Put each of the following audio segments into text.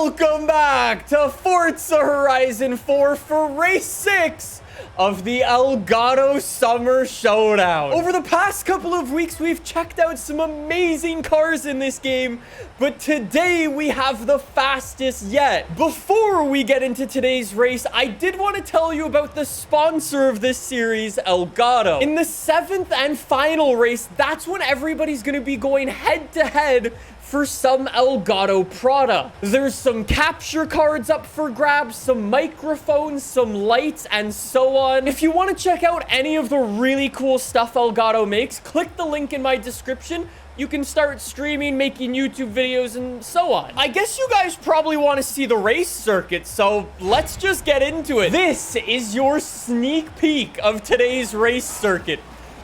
Welcome back to Forza Horizon 4 for race 6 of the Elgato Summer Showdown. Over the past couple of weeks, we've checked out some amazing cars in this game, but today we have the fastest yet. Before we get into today's race, I did want to tell you about the sponsor of this series, Elgato. In the 7th and final race, that's when everybody's going to be going head-to-head for some Elgato product. There's some capture cards up for grabs, some microphones, some lights, and so on. If you want to check out any of the really cool stuff Elgato makes, click the link in my description. You can start streaming, making YouTube videos, and so on. I guess you guys probably want to see the race circuit, so let's just get into it. This is your sneak peek of today's race circuit.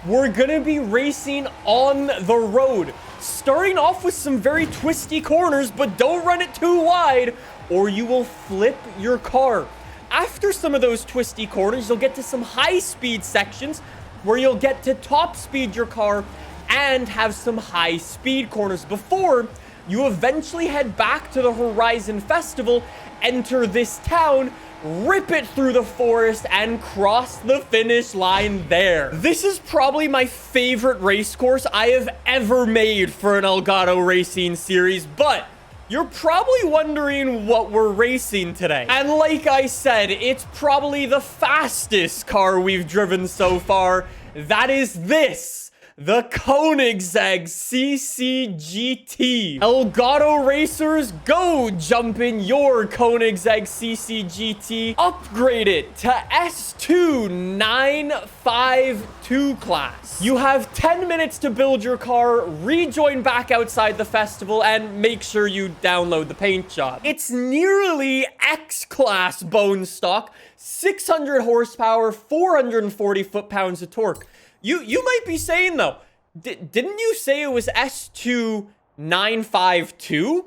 We're gonna be racing on the road, starting off with some very twisty corners, but don't run it too wide or you will flip your car. After some of those twisty corners, you'll get to some high-speed sections where you'll get to top speed your car and have some high-speed corners before you eventually head back to the Horizon Festival, enter this town, rip it through the forest, and cross the finish line there. This is probably my favorite race course I have ever made for an Elgato racing series, but you're probably wondering what we're racing today. And like I said, it's probably the fastest car we've driven so far. That is this. The Koenigsegg CCGT. Elgato racers, go jump in your Koenigsegg CCGT. Upgrade it to S2 952 class. You have 10 minutes to build your car, rejoin back outside the festival, and make sure you download the paint job. It's nearly X-class bone stock, 600 horsepower, 440 foot-pounds of torque. You might be saying, though, didn't you say it was S2 952?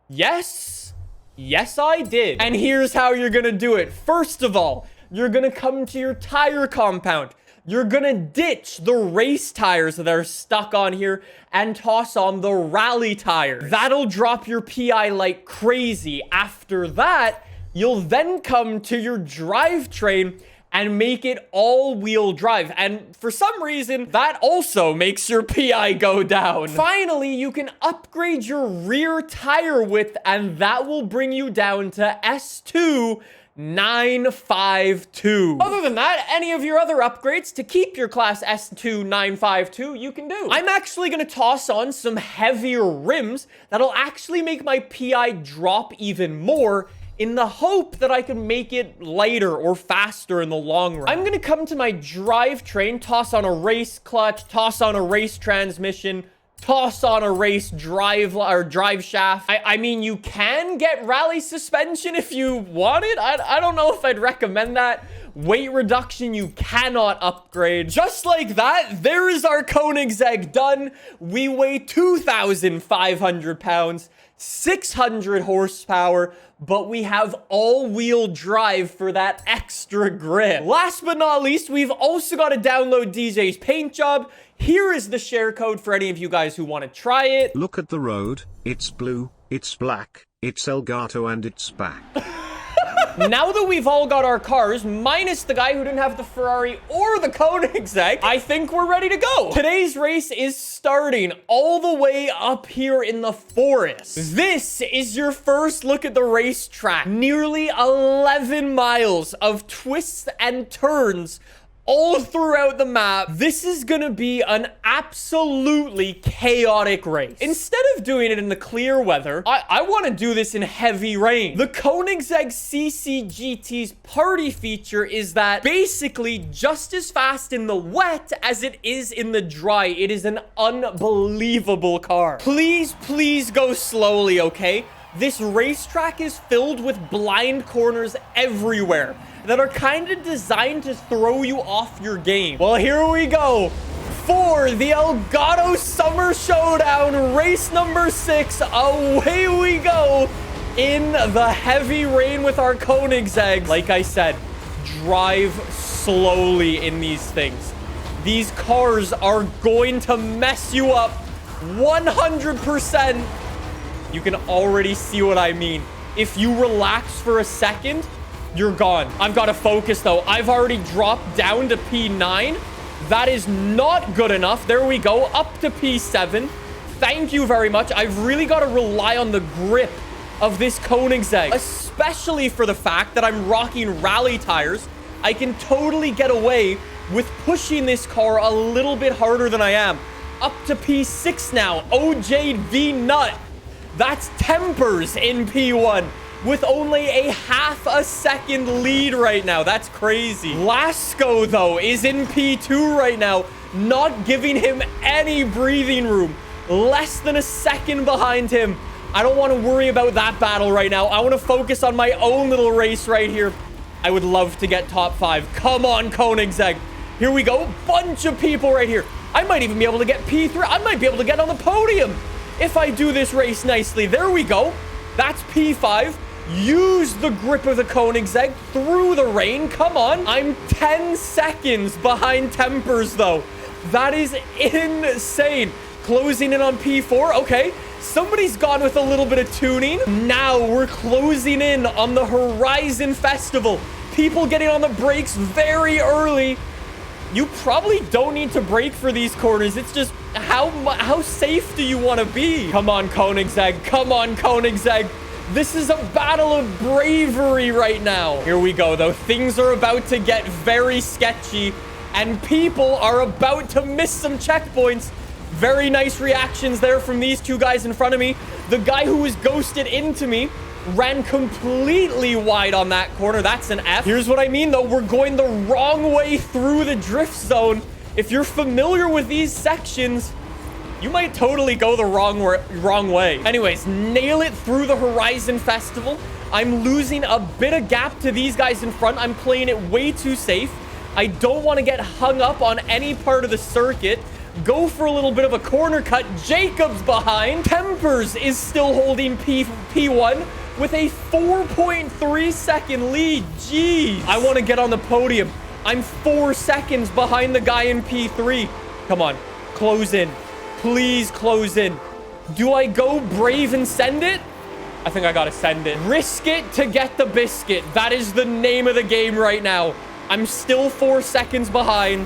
Yes. Yes, I did. And here's how you're going to do it. First of all, you're going to come to your tire compound. You're going to ditch the race tires that are stuck on here and toss on the rally tires. That'll drop your PI like crazy. After that, you'll then come to your drivetrain and make it all-wheel drive. And for some reason, that also makes your PI go down. Finally, you can upgrade your rear tire width, and that will bring you down to S2 952. Other than that, any of your other upgrades to keep your class S2 952, you can do. I'm actually gonna toss on some heavier rims that'll actually make my PI drop even more, in the hope that I can make it lighter or faster in the long run. I'm gonna come to my drivetrain, toss on a race clutch, toss on a race transmission, toss on a race drive shaft. I mean, you can get rally suspension if you want it. I don't know if I'd recommend that. Weight reduction, you cannot upgrade. Just like that, there is our Koenigsegg done. We weigh 2,500 pounds, 600 horsepower, but we have all-wheel drive for that extra grip. Last but not least, we've also got to download DJ's paint job. Here is the share code for any of you guys who want to try it. Look at the road. It's blue, it's black, it's Elgato, and it's back. Now that we've all got our cars, minus the guy who didn't have the Ferrari or the Koenigsegg, I think we're ready to go. Today's race is starting all the way up here in the forest. This is your first look at the racetrack. Nearly 11 miles of twists and turns all throughout the map. This is gonna be an absolutely chaotic race. Instead of doing it in the clear weather, I want to do this in heavy rain. The Koenigsegg CCGT's party feature is that basically just as fast in the wet as it is in the dry. It is an unbelievable car. Please go slowly, okay? This racetrack is filled with blind corners everywhere that are kind of designed to throw you off your game. Well, here we go for the Elgato Summer Showdown, race number 6. Away we go in the heavy rain with our Koenigsegg. Like I said, drive slowly in these things. These cars are going to mess you up 100%. You can already see what I mean. if you relax for a second, you're gone. I've got to focus, though. I've already dropped down to P9. That is not good enough. There we go. Up to P7. Thank you very much. I've really got to rely on the grip of this Koenigsegg, especially for the fact that I'm rocking rally tires. I can totally get away with pushing this car a little bit harder than I am. Up to P6 now. OJV Nut. That's Tempers in P1 with only a half a second lead right now. That's crazy. Lasco, though, is in P2 right now, not giving him any breathing room. Less than a second behind him. I don't want to worry about that battle right now. I want to focus on my own little race right here. I would love to get top 5. Come on, Koenigsegg. Here we go. Bunch of people right here. I might even be able to get P3. I might be able to get on the podium if I do this race nicely. There we go. That's P5. Use the grip of the Koenigsegg through the rain. Come on. I'm 10 seconds behind Tempers, though. That is insane. Closing in on P4. Okay. Somebody's gone with a little bit of tuning. Now we're closing in on the Horizon Festival. People getting on the brakes very early. You probably don't need to brake for these corners. It's just how safe do you want to be? Come on, Koenigsegg. Come on, Koenigsegg. This is a battle of bravery right now. Here we go, though. Things are about to get very sketchy, and people are about to miss some checkpoints. Very nice reactions there from these two guys in front of me. The guy who was ghosted into me ran completely wide on that corner. That's an F. Here's what I mean, though. We're going the wrong way through the drift zone. If you're familiar with these sections, you might totally go the wrong way. Anyways, nail it through the Horizon Festival. I'm losing a bit of gap to these guys in front. I'm playing it way too safe. I don't want to get hung up on any part of the circuit. Go for a little bit of a corner cut. Jacob's behind. Tempers is still holding P1 with a 4.3 second lead. Jeez. I want to get on the podium. I'm 4 seconds behind the guy in P3. Come on. Close in. Please close in. Do I go brave and send it? I think I got to send it. Risk it to get the biscuit. That is the name of the game right now. I'm still 4 seconds behind.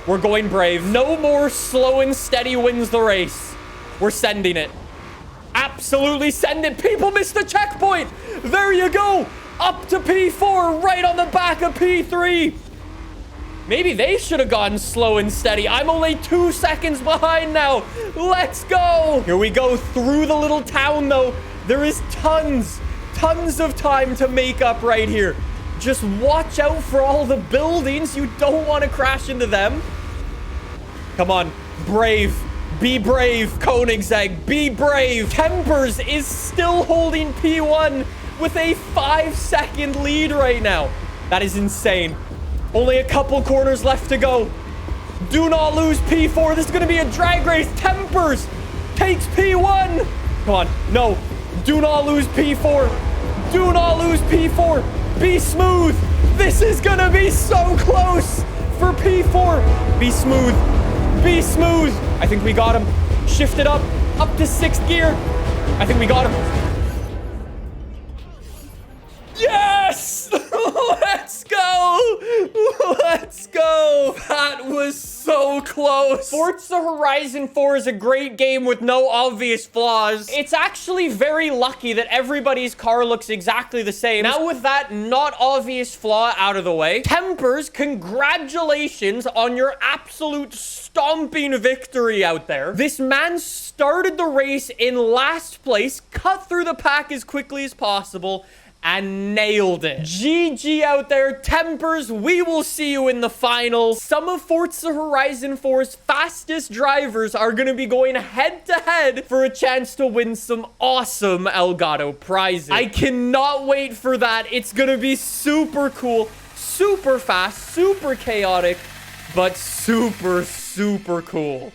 We're going brave. No more slow and steady wins the race. We're sending it. Absolutely send it. People missed the checkpoint. There you go. Up to P4, right on the back of P3. Maybe they should have gone slow and steady. I'm only 2 seconds behind now. Let's go. Here we go through the little town, though. There is tons of time to make up right here. Just watch out for all the buildings. You don't want to crash into them. Come on. Brave. Be brave, Koenigsegg. Be brave. Tempers is still holding P1 with a 5-second lead right now. That is insane. Only a couple corners left to go. Do not lose P4. This is going to be a drag race. Tempers takes P1. Come on. No. Do not lose P4. Do not lose P4. Be smooth. This is going to be so close for P4. Be smooth. Be smooth. I think we got him. Shift it up to 6th gear. I think we got him. Yes! Let's go! Let's go! That was so close. Forza Horizon 4 is a great game with no obvious flaws. It's actually very lucky that everybody's car looks exactly the same. Now with that not obvious flaw out of the way, Tempers, congratulations on your absolute stomping victory out there. This man started the race in last place, cut through the pack as quickly as possible, and nailed it. GG out there, Tempers. We will see you in the finals. Some of Forza Horizon 4's fastest drivers are going to be going head-to-head for a chance to win some awesome Elgato prizes. I cannot wait for that. It's going to be super cool, super fast, super chaotic, but super cool.